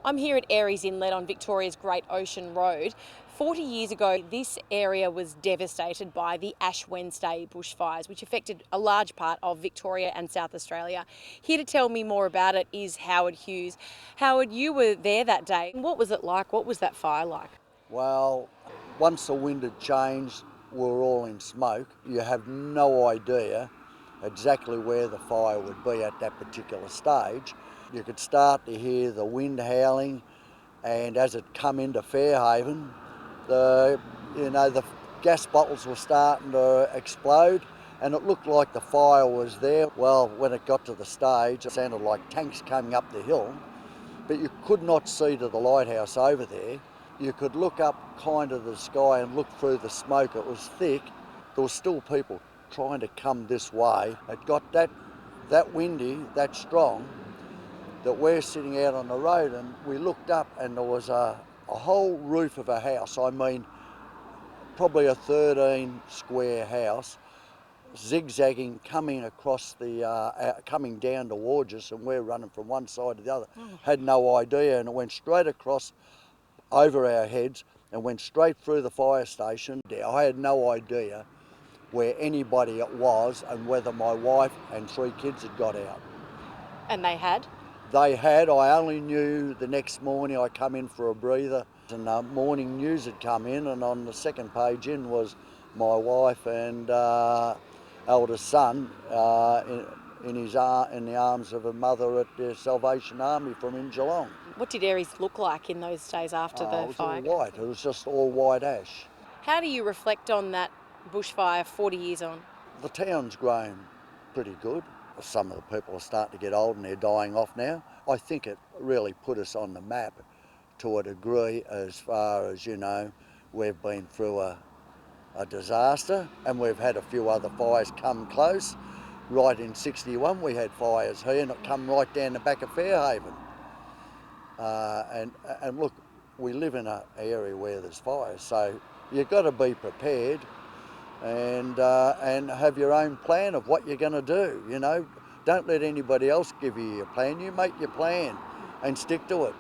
I'm here at Aireys Inlet on Victoria's Great Ocean Road. 40 years ago, this area was devastated by the Ash Wednesday bushfires, which affected a large part of Victoria and South Australia. Here to tell me more about it is Howard Hughes. Howard, you were there that day. What was it like? What was that fire like? Well, once the wind had changed, we were all in smoke. You have no idea exactly where the fire would be at that particular stage. You could start to hear the wind howling, and as it come into Fairhaven, the gas bottles were starting to explode, and it looked like the fire was there. Well, when it got to the stage, it sounded like tanks coming up the hill, but you could not see to the lighthouse over there. You could look up kind of the sky and look through the smoke. It was thick. There was still people trying to come this way. It got that windy, that strong, that we're sitting out on the road, and we looked up and there was a whole roof of a house. I mean, probably a 13 square house, zigzagging, coming across coming down towards us, and we're running from one side to the other. Had no idea, and it went straight across over our heads and went straight through the fire station. I had no idea where anybody it was and whether my wife and 3 kids had got out. And they had? They had. I only knew the next morning. I come in for a breather, and morning news had come in, and on the second page in was my wife and eldest son in the arms of a mother at the Salvation Army from in Geelong. What did Aireys look like in those days after the It was fire? all white. It was just all white ash. How do you reflect on that bushfire 40 years on? The town's grown pretty good. Some of the people are starting to get old and they're dying off now. I think it really put us on the map to a degree, as far as, we've been through a disaster, and we've had a few other fires come close. Right in 61 we had fires here, and it come right down the back of Fairhaven. And look, we live in an area where there's fires, so you've got to be prepared and have your own plan of what you're going to do. Don't let anybody else give you your plan. You make your plan and stick to it.